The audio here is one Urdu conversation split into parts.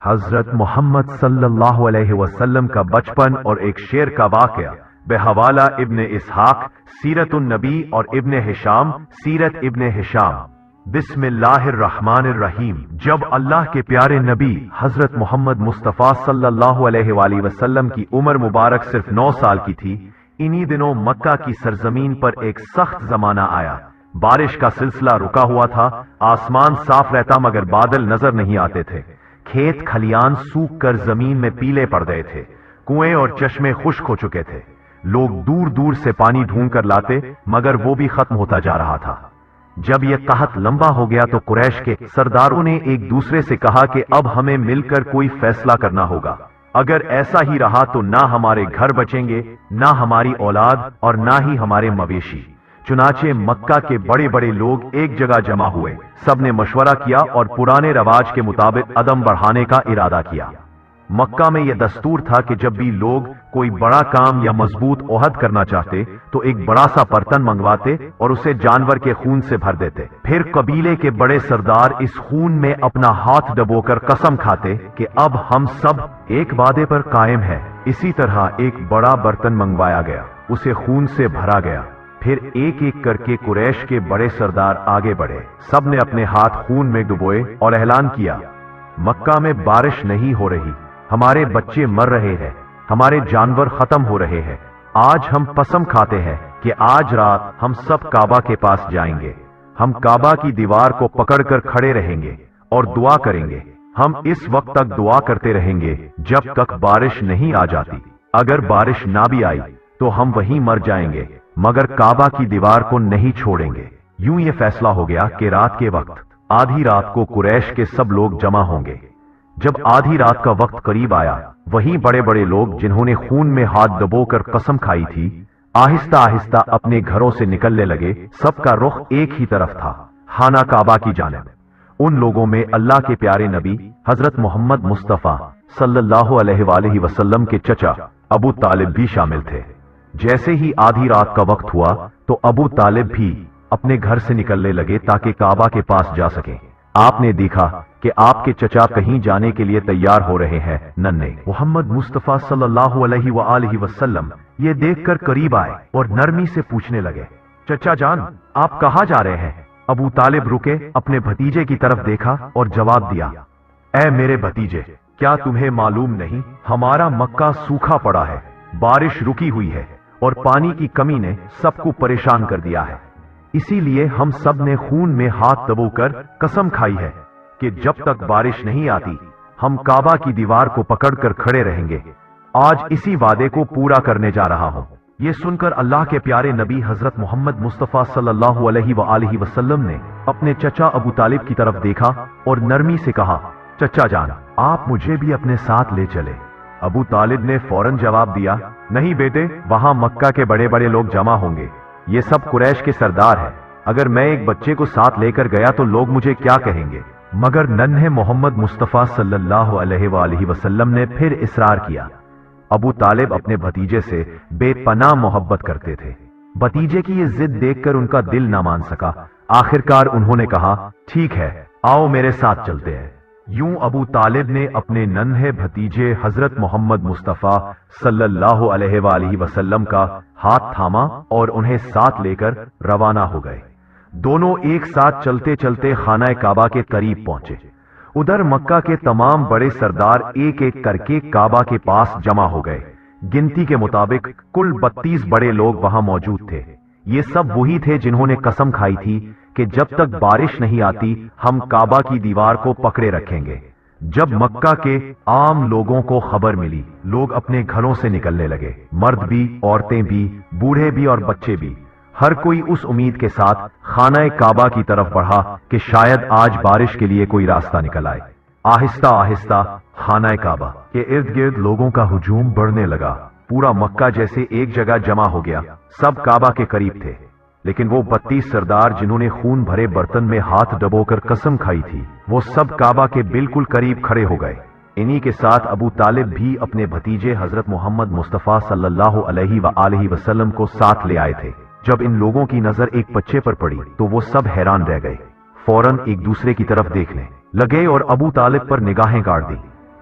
حضرت محمد صلی اللہ علیہ وسلم کا بچپن اور ایک شیر کا واقعہ بحوالہ ابن اسحاق سیرت النبی اور ابن ہشام سیرت ابن ہشام۔ بسم اللہ الرحمن الرحیم۔ جب اللہ کے پیارے نبی حضرت محمد مصطفیٰ صلی اللہ علیہ وآلہ وسلم کی عمر مبارک صرف 9 سال کی تھی، انہی دنوں مکہ کی سرزمین پر ایک سخت زمانہ آیا۔ بارش کا سلسلہ رکا ہوا تھا، آسمان صاف رہتا مگر بادل نظر نہیں آتے تھے، کھیت کھلیان سوکھ کر زمین میں پیلے پڑ گئے تھے، کنویں اور چشمے خشک ہو چکے تھے، لوگ دور دور سے پانی ڈھونڈ کر لاتے مگر وہ بھی ختم ہوتا جا رہا تھا۔ جب یہ قحط لمبا ہو گیا تو قریش کے سرداروں نے ایک دوسرے سے کہا کہ اب ہمیں مل کر کوئی فیصلہ کرنا ہوگا، اگر ایسا ہی رہا تو نہ ہمارے گھر بچیں گے، نہ ہماری اولاد اور نہ ہی ہمارے مویشی۔ چنانچہ مکہ کے بڑے بڑے لوگ ایک جگہ جمع ہوئے، سب نے مشورہ کیا اور پرانے رواج کے مطابق عدم بڑھانے کا ارادہ کیا۔ مکہ میں یہ دستور تھا کہ جب بھی لوگ کوئی بڑا کام یا مضبوط عہد کرنا چاہتے تو ایک بڑا سا برتن منگواتے اور اسے جانور کے خون سے بھر دیتے، پھر قبیلے کے بڑے سردار اس خون میں اپنا ہاتھ ڈبو کر قسم کھاتے کہ اب ہم سب ایک وعدے پر قائم ہیں۔ اسی طرح ایک بڑا برتن منگوایا گیا، اسے خون سے بھرا گیا، پھر ایک ایک کر کے قریش کے بڑے سردار آگے بڑھے، سب نے اپنے ہاتھ خون میں ڈبوئے اور اعلان کیا، مکہ میں بارش نہیں ہو رہی، ہمارے بچے مر رہے ہیں، ہمارے جانور ختم ہو رہے ہیں، آج ہم قسم کھاتے ہیں کہ آج رات ہم سب کعبہ کے پاس جائیں گے، ہم کعبہ کی دیوار کو پکڑ کر کھڑے رہیں گے اور دعا کریں گے، ہم اس وقت تک دعا کرتے رہیں گے جب تک بارش نہیں آ جاتی، اگر بارش نہ بھی آئی تو ہم وہیں مر جائیں گے مگر کعبہ کی دیوار کو نہیں چھوڑیں گے۔ یوں یہ فیصلہ ہو گیا کہ رات کے وقت آدھی رات کو قریش کے سب لوگ جمع ہوں گے۔ جب آدھی رات کا وقت قریب آیا، وہیں بڑے بڑے لوگ جنہوں نے خون میں ہاتھ ڈبو کر قسم کھائی تھی آہستہ آہستہ اپنے گھروں سے نکلنے لگے، سب کا رخ ایک ہی طرف تھا، خانہ کعبہ کی جانب۔ ان لوگوں میں اللہ کے پیارے نبی حضرت محمد مصطفیٰ صلی اللہ علیہ وآلہ وسلم کے چچا ابو طالب بھی شامل تھے۔ جیسے ہی آدھی رات کا وقت ہوا تو ابو طالب بھی اپنے گھر سے نکلنے لگے تاکہ کعبہ کے پاس جا سکیں۔ آپ نے دیکھا کہ آپ کے چچا کہیں جانے کے لیے تیار ہو رہے ہیں۔ ننھے محمد مصطفیٰ صلی اللہ علیہ وآلہ وسلم یہ دیکھ کر قریب آئے اور نرمی سے پوچھنے لگے، چچا جان آپ کہاں جا رہے ہیں؟ ابو طالب رکے، اپنے بھتیجے کی طرف دیکھا اور جواب دیا، اے میرے بھتیجے، کیا تمہیں معلوم نہیں ہمارا مکہ سوکھا پڑا ہے، بارش رکی ہوئی ہے اور پانی کی کمی نے سب کو پریشان کر دیا ہے، اسی لیے ہم سب نے خون میں ہاتھ دبو کر قسم کھائی ہے کہ جب تک بارش نہیں آتی ہم کعبہ کی دیوار کو پکڑ کر کھڑے رہیں گے۔ آج اسی وعدے کو پورا کرنے جا رہا ہوں۔ یہ سن کر اللہ کے پیارے نبی حضرت محمد مصطفیٰ صلی اللہ علیہ وآلہ وسلم نے اپنے چچا ابو طالب کی طرف دیکھا اور نرمی سے کہا، چچا جان آپ مجھے بھی اپنے ساتھ لے چلے۔ ابو طالب نے فوراً جواب دیا، نہیں بیٹے، وہاں مکہ کے بڑے بڑے لوگ جمع ہوں گے، یہ سب قریش کے سردار ہیں، اگر میں ایک بچے کو ساتھ لے کر گیا تو لوگ مجھے کیا کہیں گے؟ مگر ننھے محمد مصطفیٰ صلی اللہ علیہ وآلہ وسلم نے پھر اصرار کیا۔ ابو طالب اپنے بھتیجے سے بے پناہ محبت کرتے تھے، بھتیجے کی یہ ضد دیکھ کر ان کا دل نہ مان سکا، آخرکار انہوں نے کہا، ٹھیک ہے آؤ میرے ساتھ چلتے ہیں۔ یوں ابو طالب نے اپنے ننھے بھتیجے حضرت محمد مصطفیٰ صلی اللہ علیہ وآلہ وسلم کا ہاتھ تھاما اور انہیں ساتھ لے کر روانہ ہو گئے۔ دونوں ایک ساتھ چلتے چلتے خانہ کعبہ کے قریب پہنچے۔ ادھر مکہ کے تمام بڑے سردار ایک ایک کر کے کعبہ کے پاس جمع ہو گئے۔ گنتی کے مطابق کل 32 بڑے لوگ وہاں موجود تھے۔ یہ سب وہی تھے جنہوں نے قسم کھائی تھی کہ جب تک بارش نہیں آتی ہم کعبہ کی دیوار کو پکڑے رکھیں گے۔ جب مکہ کے عام لوگوں کو خبر ملی، لوگ اپنے گھروں سے نکلنے لگے، مرد بھی، عورتیں بھی، بوڑھے بھی اور بچے بھی، ہر کوئی اس امید کے ساتھ خانہ کعبہ کی طرف بڑھا کہ شاید آج بارش کے لیے کوئی راستہ نکل آئے۔ آہستہ آہستہ خانہ کعبہ کے ارد گرد لوگوں کا ہجوم بڑھنے لگا، پورا مکہ جیسے ایک جگہ جمع ہو گیا، سب کعبہ کے قریب تھے، لیکن وہ 32 سردار جنہوں نے خون بھرے برتن میں ہاتھ ڈبو کر قسم کھائی تھی وہ سب کعبہ کے بالکل قریب کھڑے ہو گئے۔ انہی کے ساتھ ابو طالب بھی اپنے بھتیجے حضرت محمد مصطفیٰ صلی اللہ علیہ وآلہ وسلم کو ساتھ لے آئے تھے۔ جب ان لوگوں کی نظر ایک بچے پر پڑی تو وہ سب حیران رہ گئے، فوراً ایک دوسرے کی طرف دیکھنے لگے اور ابو طالب پر نگاہیں گاڑ دی،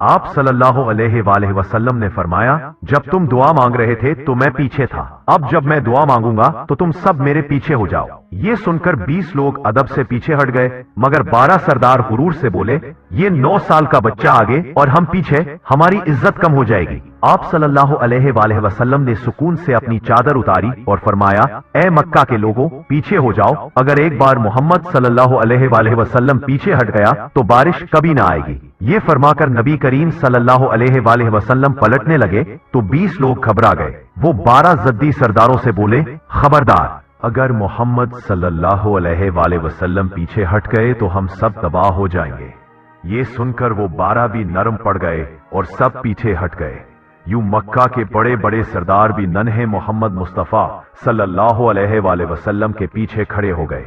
آپ صلی اللہ علیہ وآلہ وسلم نے فرمایا، جب تم دعا مانگ رہے تھے تو میں پیچھے تھا، اب جب میں دعا مانگوں گا تو تم سب میرے پیچھے ہو جاؤ۔ یہ سن کر 20 لوگ ادب سے پیچھے ہٹ گئے، مگر 12 سردار غرور سے بولے، یہ 9 سال کا بچہ آگے اور ہم پیچھے، ہماری عزت کم ہو جائے گی۔ آپ صلی اللہ علیہ وآلہ وسلم نے سکون سے اپنی چادر اتاری اور فرمایا، اے مکہ کے لوگوں، پیچھے ہو جاؤ، اگر ایک بار محمد صلی اللہ علیہ وآلہ وسلم پیچھے ہٹ گیا تو بارش کبھی نہ آئے گی۔ یہ فرما کر نبی کریم صلی اللہ علیہ وآلہ وسلم پلٹنے لگے تو 20 لوگ گھبرا گئے۔ وہ 12 زدی سرداروں سے بولے، خبردار، اگر محمد صلی اللہ علیہ وآلہ وسلم پیچھے ہٹ گئے تو ہم سب تباہ ہو جائیں گے۔ یہ سن کر وہ 12 بھی نرم پڑ گئے اور سب پیچھے ہٹ گئے۔ یوں مکہ کے بڑے بڑے سردار بھی ننھے محمد مصطفیٰ صلی اللہ علیہ وآلہ وسلم کے پیچھے کھڑے ہو گئے۔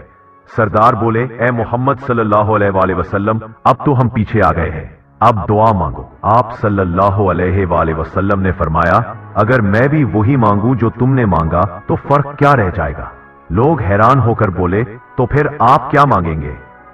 سردار بولے، اے محمد صلی اللہ علیہ وآلہ وسلم، اب تو ہم پیچھے آ گئے ہیں، اب دعا مانگو۔ آپ صلی اللہ علیہ وآلہ وسلم نے فرمایا، اگر میں بھی وہی مانگوں جو تم نے مانگا تو فرق کیا رہ جائے گا؟ لوگ حیران ہو کر بولے، تو پھر آپ کیا مانگیں گے؟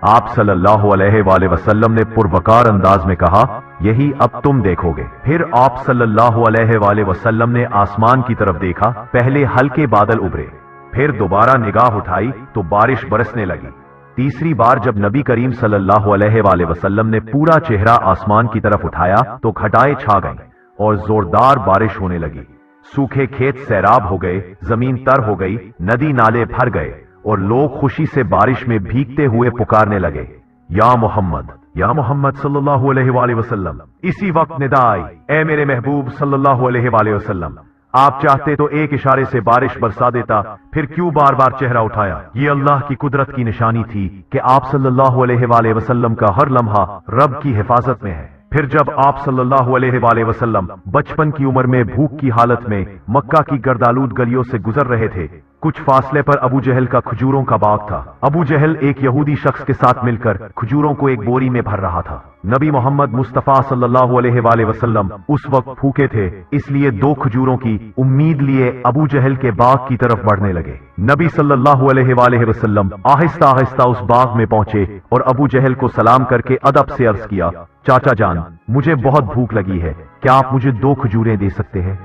آپ صلی اللہ علیہ وآلہ وسلم نے پروکار انداز میں کہا، یہی اب تم دیکھو گے۔ پھر آپ صلی اللہ علیہ وآلہ وسلم نے آسمان کی طرف دیکھا، پہلے ہلکے بادل ابھرے، پھر دوبارہ نگاہ اٹھائی تو بارش برسنے لگی۔ تیسری بار جب نبی کریم صلی اللہ علیہ وآلہ وسلم نے پورا چہرہ آسمان کی طرف اٹھایا تو گھٹائیں چھا گئیں اور زوردار بارش ہونے لگی۔ سوکھے کھیت سیراب ہو گئے، زمین تر ہو گئی، ندی نالے بھر گئے اور لوگ خوشی سے بارش میں بھیگتے ہوئے پکارنے لگے، یا محمد، یا محمد صلی اللہ علیہ وآلہ وسلم۔ اسی وقت ندا آئی، اے میرے محبوب صلی اللہ علیہ وآلہ وسلم، آپ چاہتے تو ایک اشارے سے بارش برسا دیتا، پھر کیوں بار بار چہرہ اٹھایا؟ یہ اللہ کی قدرت کی نشانی تھی کہ آپ صلی اللہ علیہ وآلہ وسلم کا ہر لمحہ رب کی حفاظت میں ہے۔ پھر جب آپ صلی اللہ علیہ وآلہ وسلم بچپن کی عمر میں بھوک کی حالت میں مکہ کی گردآلود گلیوں سے گزر رہے تھے، کچھ فاصلے پر ابو جہل کا کھجوروں کا باغ تھا۔ ابو جہل ایک یہودی شخص کے ساتھ مل کر کھجوروں کو ایک بوری میں بھر رہا تھا۔ نبی محمد مصطفیٰ صلی اللہ علیہ وآلہ وسلم اس وقت بھوکے تھے، اس لیے 2 کھجوروں کی امید لیے ابو جہل کے باغ کی طرف بڑھنے لگے۔ نبی صلی اللہ علیہ وآلہ وسلم آہستہ آہستہ اس باغ میں پہنچے اور ابو جہل کو سلام کر کے ادب سے عرض کیا، چاچا جان، مجھے بہت بھوک لگی ہے، کیا آپ مجھے 2 کھجوریں دے سکتے ہیں؟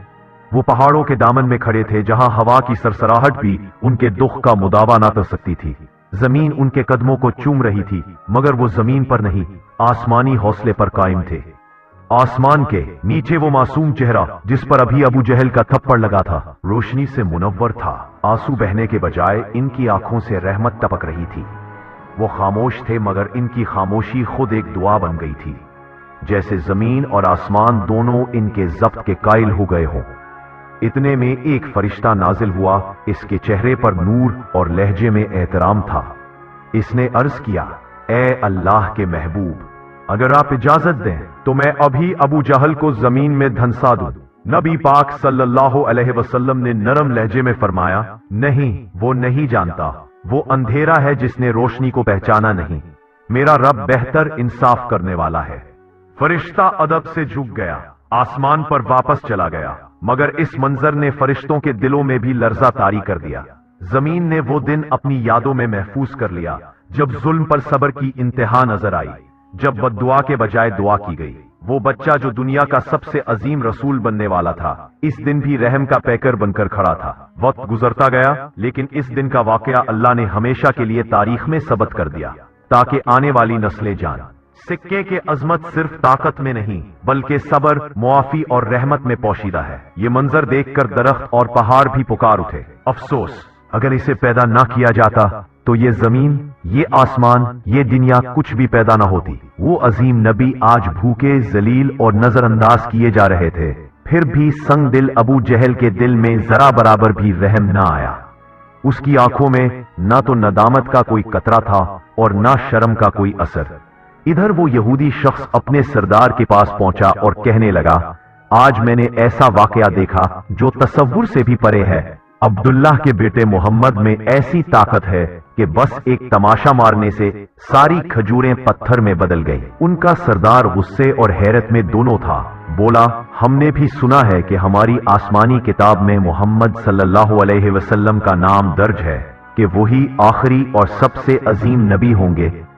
وہ پہاڑوں کے دامن میں کھڑے تھے جہاں ہوا کی سرسراہٹ بھی ان کے دکھ کا مداوا نہ کر سکتی تھی۔ زمین ان کے قدموں کو چوم رہی تھی، مگر وہ زمین پر نہیں، آسمانی حوصلے پر قائم تھے۔ آسمان کے نیچے وہ معصوم چہرہ جس پر ابھی ابو جہل کا تھپڑ لگا تھا روشنی سے منور تھا۔ آنسو بہنے کے بجائے ان کی آنکھوں سے رحمت ٹپک رہی تھی۔ وہ خاموش تھے، مگر ان کی خاموشی خود ایک دعا بن گئی تھی، جیسے زمین اور آسمان دونوں ان کے ضبط کے قائل ہو گئے ہوں۔ اتنے میں ایک فرشتہ نازل ہوا، اس کے چہرے پر نور اور لہجے میں احترام تھا۔ اس نے عرض کیا، اے اللہ کے محبوب، اگر آپ اجازت دیں تو میں ابھی ابو جہل کو زمین میں دھنسا دوں۔ نبی پاک صلی اللہ علیہ وسلم نے نرم لہجے میں فرمایا، نہیں، وہ نہیں جانتا، وہ اندھیرا ہے جس نے روشنی کو پہچانا نہیں، میرا رب بہتر انصاف کرنے والا ہے۔ فرشتہ ادب سے جھک گیا، آسمان پر واپس چلا گیا، مگر اس منظر نے فرشتوں کے دلوں میں بھی لرزہ طاری کر دیا۔ زمین نے وہ دن اپنی یادوں میں محفوظ کر لیا جب ظلم پر صبر کی انتہا نظر آئی، جب بددعا کے بجائے دعا کی گئی۔ وہ بچہ جو دنیا کا سب سے عظیم رسول بننے والا تھا، اس دن بھی رحم کا پیکر بن کر کھڑا تھا۔ وقت گزرتا گیا، لیکن اس دن کا واقعہ اللہ نے ہمیشہ کے لیے تاریخ میں ثبت کر دیا تاکہ آنے والی نسلیں جان سکے کہ عظمت صرف طاقت میں نہیں بلکہ صبر، معافی اور رحمت میں پوشیدہ ہے۔ یہ منظر دیکھ کر درخت اور پہاڑ بھی پکار اٹھے، افسوس اگر اسے پیدا نہ کیا جاتا تو یہ زمین، یہ آسمان، یہ دنیا کچھ بھی پیدا نہ ہوتی۔ وہ عظیم نبی آج بھوکے، ذلیل اور نظر انداز کیے جا رہے تھے، پھر بھی سنگ دل ابو جہل کے دل میں ذرا برابر بھی رحم نہ آیا۔ اس کی آنکھوں میں نہ تو ندامت کا کوئی قطرہ تھا اور نہ شرم کا کوئی اثر۔ ادھر وہ یہودی شخص اپنے سردار کے پاس پہنچا اور کہنے لگا، آج میں نے ایسا واقعہ دیکھا جو تصور سے بھی پرے ہے۔ عبداللہ کے بیٹے محمد میں ایسی طاقت ہے کہ بس ایک تماشا مارنے سے ساری کھجوریں پتھر میں بدل گئی۔ ان کا سردار غصے اور حیرت میں دونوں تھا۔ بولا، ہم نے بھی سنا ہے کہ ہماری آسمانی کتاب میں محمد صلی اللہ علیہ وسلم کا نام درج ہے کہ وہی آخری اور سب سے عظیم نبی ہوں گے،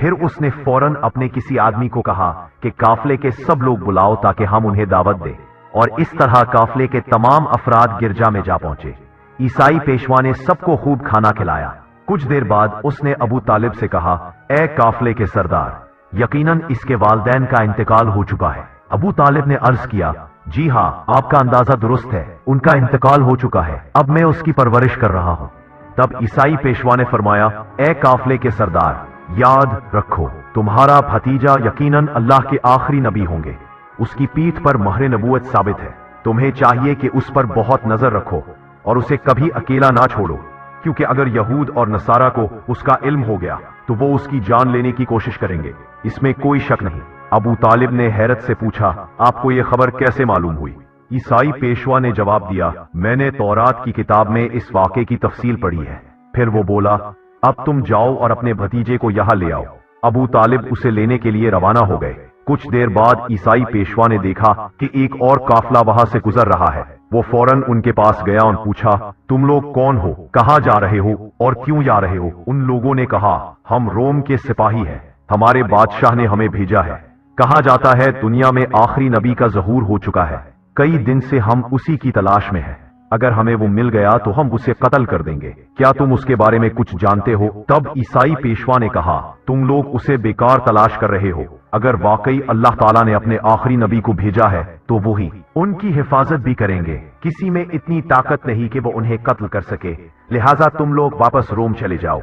پھر اس نے فوراً اپنے کسی آدمی کو کہا کہ قافلے کے سب لوگ بلاؤ تاکہ ہم انہیں دعوت دیں، اور اس طرح قافلے کے تمام افراد گرجا میں جا پہنچے۔ عیسائی پیشوا نے سب کو خوب کھانا کھلایا۔ کچھ دیر بعد اس نے ابو طالب سے کہا، اے قافلے کے سردار، یقیناً اس کے والدین کا انتقال ہو چکا ہے۔ ابو طالب نے عرض کیا، جی ہاں، آپ کا اندازہ درست ہے، ان کا انتقال ہو چکا ہے، اب میں اس کی پرورش کر رہا ہوں۔ تب عیسائی پیشوا نے فرمایا، اے قافلے کے سردار، یاد رکھو تمہارا بھتیجا یقیناً اللہ کے آخری نبی ہوں گے، اس کی پیٹھ پر مہر نبوت ثابت ہے، تمہیں چاہیے کہ اس پر بہت نظر رکھو اور اسے کبھی اکیلا نہ چھوڑو، کیونکہ اگر یہود اور نصارہ کو اس کا علم ہو گیا تو وہ اس کی جان لینے کی کوشش کریں گے، اس میں کوئی شک نہیں۔ ابو طالب نے حیرت سے پوچھا، آپ کو یہ خبر کیسے معلوم ہوئی؟ عیسائی پیشوا نے جواب دیا، میں نے تورات کی کتاب میں اس واقعے کی تفصیل پڑھی ہے۔ پھر وہ بولا، اب تم جاؤ اور اپنے بھتیجے کو یہاں لے آؤ۔ ابو طالب اسے لینے کے لیے روانہ ہو گئے۔ کچھ دیر بعد عیسائی پیشوا نے دیکھا کہ ایک اور قافلہ وہاں سے گزر رہا ہے۔ وہ فوراً ان کے پاس گیا اور پوچھا، تم لوگ کون ہو، کہاں جا رہے ہو اور کیوں جا رہے ہو؟ ان لوگوں نے کہا، ہم روم کے سپاہی ہیں، ہمارے بادشاہ نے ہمیں بھیجا ہے۔ کہا جاتا ہے دنیا میں آخری نبی کا ظہور ہو چکا ہے، کئی دن سے ہم اسی کی تلاش میں ہیں، اگر ہمیں وہ مل گیا تو ہم اسے قتل کر دیں گے، کیا تم اس کے بارے میں کچھ جانتے ہو؟ تب عیسائی پیشوا نے کہا، تم لوگ اسے بیکار تلاش کر رہے ہو، اگر واقعی اللہ تعالیٰ نے اپنے آخری نبی کو بھیجا ہے تو وہی ان کی حفاظت بھی کریں گے، کسی میں اتنی طاقت نہیں کہ وہ انہیں قتل کر سکے، لہٰذا تم لوگ واپس روم چلے جاؤ۔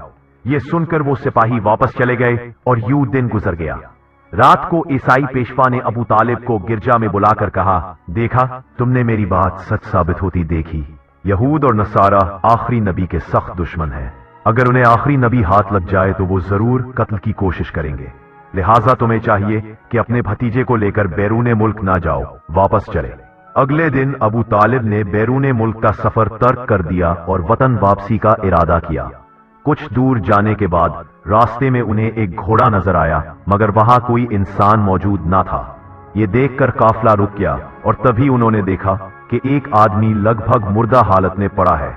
یہ سن کر وہ سپاہی واپس چلے گئے اور یوں دن گزر گیا۔ رات کو عیسائی پیشوا نے ابو طالب کو گرجا میں بلا کر کہا، دیکھا تم نے میری بات سچ ثابت ہوتی دیکھی، یہود اور نصارہ آخری نبی کے سخت دشمن ہیں، اگر انہیں آخری نبی ہاتھ لگ جائے تو وہ ضرور قتل کی کوشش کریں گے، لہٰذا تمہیں چاہیے کہ اپنے بھتیجے کو لے کر بیرون ملک نہ جاؤ، واپس چلے۔ اگلے دن ابو طالب نے بیرون ملک کا سفر ترک کر دیا اور وطن واپسی کا ارادہ کیا۔ کچھ دور جانے کے بعد راستے میں انہیں ایک گھوڑا نظر آیا، مگر وہاں کوئی انسان موجود نہ تھا۔ یہ دیکھ کر قافلہ رک گیا اور تبھی انہوں نے دیکھا کہ ایک آدمی لگ بھگ مردہ حالت میں پڑا ہے۔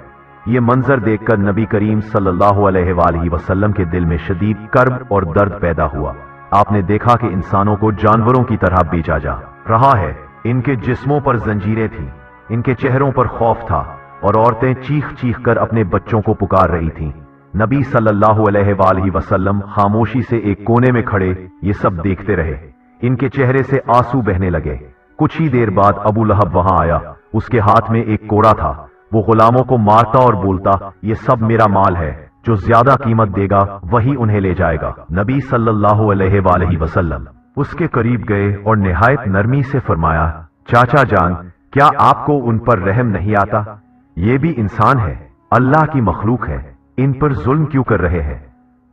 یہ منظر دیکھ کر نبی کریم صلی اللہ علیہ وآلہ وسلم کے دل میں شدید کرب اور درد پیدا ہوا۔ آپ نے دیکھا کہ انسانوں کو جانوروں کی طرح بیچا جا رہا ہے، ان کے جسموں پر زنجیریں تھیں، ان کے چہروں پر خوف تھا اور عورتیں چیخ چیخ کر اپنے بچوں کو پکار رہی تھیں۔ نبی صلی اللہ علیہ وآلہ وسلم خاموشی سے ایک کونے میں کھڑے یہ سب دیکھتے رہے، ان کے چہرے سے آنسو بہنے لگے۔ کچھ ہی دیر بعد ابو لہب وہاں آیا، اس کے ہاتھ میں ایک کوڑا تھا، وہ غلاموں کو مارتا اور بولتا، یہ سب میرا مال ہے، جو زیادہ قیمت دے گا وہی انہیں لے جائے گا۔ نبی صلی اللہ علیہ وآلہ وسلم اس کے قریب گئے اور نہایت نرمی سے فرمایا، چاچا جان، کیا آپ کو ان پر رحم نہیں آتا؟ یہ بھی انسان ہے، اللہ کی مخلوق ہے، ان پر ظلم کیوں کر رہے ہیں؟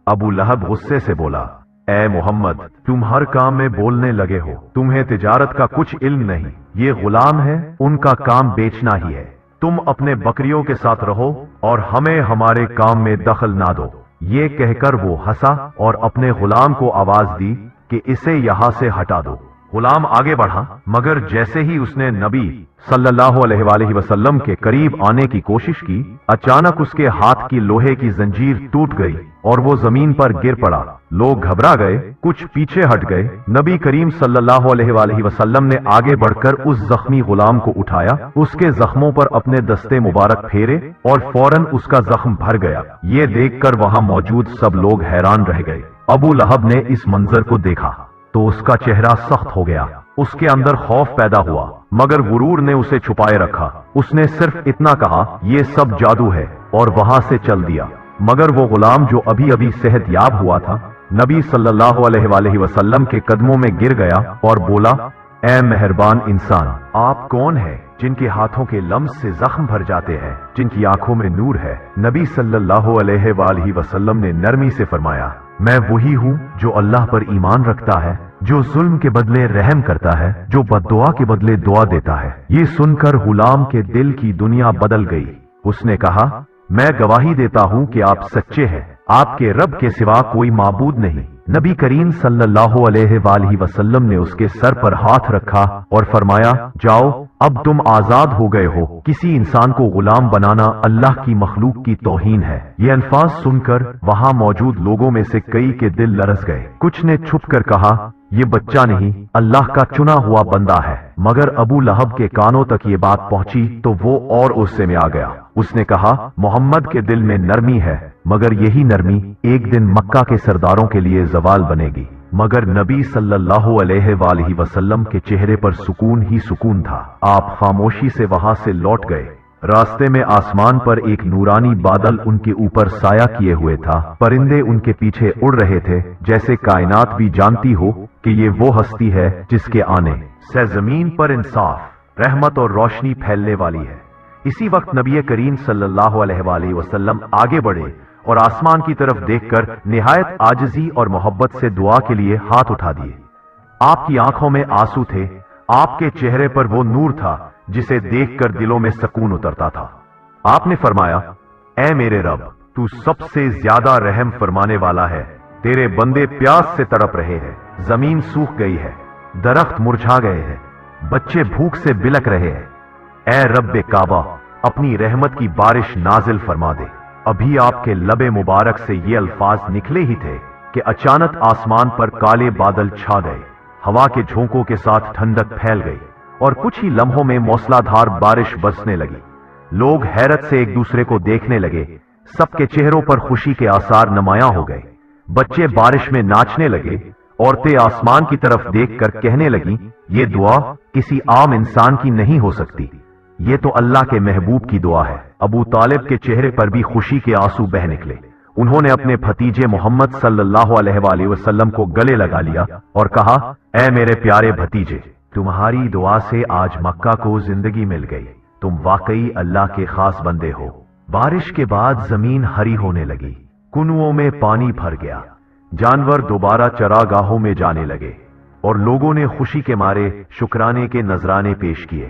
ابو لہب غصے سے بولا، اے محمد، تم ہر کام میں بولنے لگے ہو، تمہیں تجارت کا کچھ علم نہیں، یہ غلام ہے، ان کا کام بیچنا ہی ہے، تم اپنے بکریوں کے ساتھ رہو اور ہمیں ہمارے کام میں دخل نہ دو۔ یہ کہہ کر وہ ہنسا اور اپنے غلام کو آواز دی کہ اسے یہاں سے ہٹا دو۔ غلام آگے بڑھا، مگر جیسے ہی اس نے نبی صلی اللہ علیہ وآلہ وسلم کے قریب آنے کی کوشش کی، اچانک اس کے ہاتھ کی لوہے کی زنجیر ٹوٹ گئی اور وہ زمین پر گر پڑا۔ لوگ گھبرا گئے، کچھ پیچھے ہٹ گئے۔ نبی کریم صلی اللہ علیہ وآلہ وسلم نے آگے بڑھ کر اس زخمی غلام کو اٹھایا، اس کے زخموں پر اپنے دستے مبارک پھیرے اور فوراً اس کا زخم بھر گیا۔ یہ دیکھ کر وہاں موجود سب لوگ حیران رہ گئے۔ ابو لہب نے اس منظر کو دیکھا تو اس کا چہرہ سخت ہو گیا، اس کے اندر خوف پیدا ہوا، مگر غرور نے اسے چھپائے رکھا۔ اس نے صرف اتنا کہا، یہ سب جادو ہے، اور وہاں سے چل دیا۔ مگر وہ غلام جو ابھی ابھی صحت یاب ہوا تھا، نبی صلی اللہ علیہ وآلہ وسلم کے قدموں میں گر گیا اور بولا، اے مہربان انسان، آپ کون ہیں جن کے ہاتھوں کے لمس سے زخم بھر جاتے ہیں، جن کی آنکھوں میں نور ہے؟ نبی صلی اللہ علیہ وآلہ وسلم نے نرمی سے فرمایا، میں وہی ہوں جو اللہ پر ایمان رکھتا ہے، جو ظلم کے بدلے رحم کرتا ہے، جو بددعا کے بدلے دعا دیتا ہے۔ یہ سن کر غلام کے دل کی دنیا بدل گئی۔ اس نے کہا، میں گواہی دیتا ہوں کہ آپ سچے ہیں، آپ کے رب کے سوا کوئی معبود نہیں۔ نبی کریم صلی اللہ علیہ وسلم نے اس کے سر پر ہاتھ رکھا اور فرمایا، جاؤ اب تم آزاد ہو گئے ہو۔ کسی انسان کو غلام بنانا اللہ کی مخلوق کی توہین ہے۔ یہ الفاظ سن کر وہاں موجود لوگوں میں سے کئی کے دل لرز گئے۔ کچھ نے چھپ کر کہا، یہ بچہ نہیں، اللہ کا چنا ہوا بندہ ہے۔ مگر ابو لہب کے کانوں تک یہ بات پہنچی تو وہ اور غصے میں آ گیا۔ اس نے کہا، محمد کے دل میں نرمی ہے، مگر یہی نرمی ایک دن مکہ کے سرداروں کے لیے زوال بنے گی۔ مگر نبی صلی اللہ علیہ وآلہ وسلم کے چہرے پر سکون ہی سکون تھا۔ آپ خاموشی سے وہاں سے لوٹ گئے۔ راستے میں آسمان پر ایک نورانی بادل ان کے اوپر سایہ کیے ہوئے تھا۔ پرندے ان کے پیچھے اڑ رہے تھے، جیسے کائنات بھی جانتی ہو کہ یہ وہ ہستی ہے جس کے آنے سے زمین پر انصاف، رحمت اور روشنی پھیلنے والی ہے۔ اسی وقت نبی کریم صلی اللہ علیہ وآلہ وسلم آگے بڑھے اور آسمان کی طرف دیکھ کر نہایت عاجزی اور محبت سے دعا کے لیے ہاتھ اٹھا دیے۔ آپ کی آنکھوں میں آنسو تھے، آپ کے چہرے پر وہ نور تھا جسے دیکھ کر دلوں میں سکون اترتا تھا۔ آپ نے فرمایا، اے میرے رب، تو سب سے زیادہ رحم فرمانے والا ہے۔ تیرے بندے پیاس سے تڑپ رہے ہیں، زمین سوکھ گئی ہے، درخت مرجھا گئے ہیں، بچے بھوک سے بلک رہے ہیں۔ اے رب کعبہ، اپنی رحمت کی بارش نازل فرما دے۔ ابھی آپ کے لب مبارک سے یہ الفاظ نکلے ہی تھے کہ اچانک آسمان پر کالے بادل چھا گئے، ہوا کے جھونکوں کے ساتھ ٹھنڈک پھیل گئی اور کچھ ہی لمحوں میں موسلادھار بارش برسنے لگی۔ لوگ حیرت سے ایک دوسرے کو دیکھنے لگے، سب کے چہروں پر خوشی کے آثار نمایاں ہو گئے۔ بچے بارش میں ناچنے لگے، عورتیں آسمان کی طرف دیکھ کر کہنے لگیں، یہ دعا کسی عام انسان کی نہیں ہو سکتی، یہ تو اللہ کے محبوب کی دعا ہے۔ ابو طالب کے چہرے پر بھی خوشی کے آنسو بہ نکلے۔ انہوں نے اپنے بھتیجے محمد صلی اللہ علیہ وآلہ وسلم کو گلے لگا لیا اور کہا، اے میرے پیارے بھتیجے، تمہاری دعا سے آج مکہ کو زندگی مل گئی، تم واقعی اللہ کے خاص بندے ہو۔ بارش کے بعد زمین ہری ہونے لگی، کنوؤں میں پانی بھر گیا، جانور دوبارہ چراگاہوں میں جانے لگے اور لوگوں نے خوشی کے مارے شکرانے کے نذرانے پیش کیے۔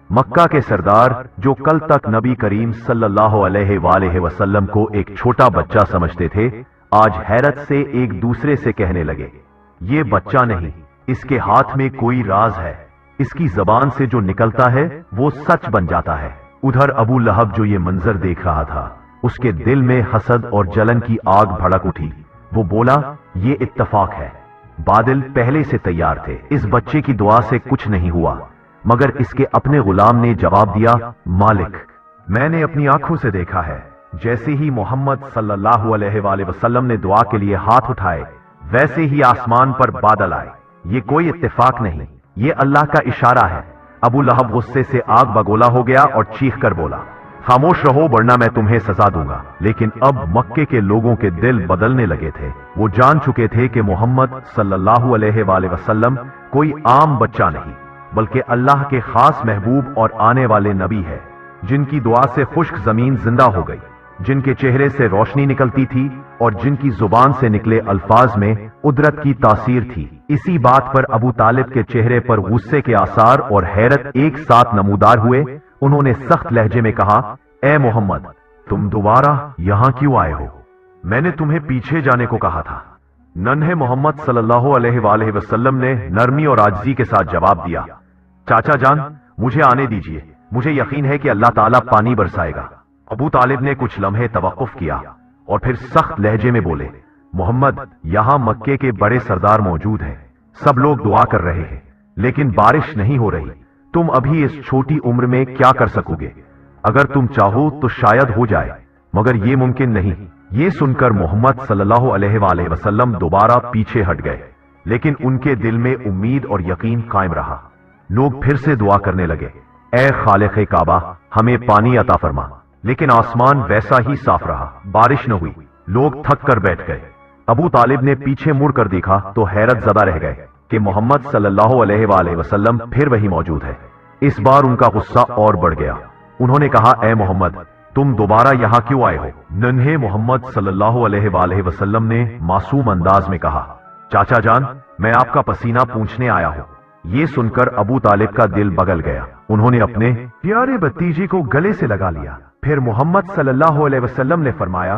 مکہ کے سردار، جو کل تک نبی کریم صلی اللہ علیہ وآلہ وسلم کو ایک چھوٹا بچہ سمجھتے تھے، آج حیرت سے ایک دوسرے سے کہنے لگے، یہ بچہ نہیں، اس کے ہاتھ میں کوئی راز ہے، اس کی زبان سے جو نکلتا ہے وہ سچ بن جاتا ہے۔ ادھر ابو لہب جو یہ منظر دیکھ رہا تھا، اس کے دل میں حسد اور جلن کی آگ بھڑک اٹھی۔ وہ بولا، یہ اتفاق ہے، بادل پہلے سے تیار تھے، اس بچے کی دعا سے کچھ نہیں ہوا۔ مگر اس کے اپنے غلام نے جواب دیا، مالک، میں نے اپنی آنکھوں سے دیکھا ہے، جیسے ہی محمد صلی اللہ علیہ وآلہ وسلم نے دعا کے لیے ہاتھ اٹھائے، ویسے ہی آسمان پر بادل آئے۔ یہ کوئی اتفاق نہیں، یہ اللہ کا اشارہ ہے۔ ابو لہب غصے سے آگ بگولا ہو گیا اور چیخ کر بولا، خاموش رہو ورنہ میں تمہیں سزا دوں گا۔ لیکن اب مکے کے لوگوں کے دل بدلنے لگے تھے۔ وہ جان چکے تھے کہ محمد صلی اللہ علیہ وآلہ وسلم کوئی عام بچہ نہیں، بلکہ اللہ کے خاص محبوب اور آنے والے نبی ہے، جن کی دعا سے خشک زمین زندہ ہو گئی، جن کے چہرے سے روشنی نکلتی تھی اور جن کی زبان سے نکلے الفاظ میں قدرت کی تاثیر تھی۔ اسی بات پر ابو طالب کے چہرے پر غصے کے آثار اور حیرت ایک ساتھ نمودار ہوئے۔ انہوں نے سخت لہجے میں کہا، اے محمد، تم دوبارہ یہاں کیوں آئے ہو؟ میں نے تمہیں پیچھے جانے کو کہا تھا۔ ننھے محمد صلی اللہ علیہ وآلہ وسلم نے نرمی اور عاجزی کے ساتھ جواب دیا، چاچا جان، مجھے آنے دیجئے، مجھے یقین ہے کہ اللہ تعالیٰ پانی برسائے گا۔ ابو طالب نے کچھ لمحے توقف کیا اور پھر سخت لہجے میں بولے، محمد، یہاں مکے کے بڑے سردار موجود ہیں، سب لوگ دعا کر رہے ہیں، لیکن بارش نہیں ہو رہی۔ تم ابھی اس چھوٹی عمر میں کیا کر سکو گے؟ اگر تم چاہو تو شاید ہو جائے، مگر یہ ممکن نہیں۔ یہ سن کر محمد صلی اللہ علیہ وآلہ وسلم دوبارہ پیچھے ہٹ گئے، لیکن ان کے دل میں امید اور یقین قائم رہا۔ لوگ پھر سے دعا کرنے لگے، اے خالق کعبہ، ہمیں پانی عطا فرما۔ لیکن آسمان ویسا ہی صاف رہا، بارش نہ ہوئی۔ لوگ تھک کر بیٹھ گئے۔ ابو طالب نے پیچھے مڑ کر دیکھا تو حیرت زدہ رہ گئے کہ محمد صلی اللہ علیہ وآلہ وسلم پھر وہی موجود ہے۔ اس بار ان کا غصہ اور بڑھ گیا۔ انہوں نے کہا، اے محمد، تم دوبارہ یہاں کیوں آئے ہو؟ ننھے محمد صلی اللہ علیہ وآلہ وسلم نے معصوم انداز میں کہا، چاچا جان، میں آپ کا پسینہ پوچھنے آیا ہوں۔ یہ سن کر ابو طالب کا دل بگل گیا۔ انہوں نے اپنے پیارے بھتیجے کو گلے سے لگا لیا۔ پھر محمد صلی اللہ علیہ وسلم نے فرمایا،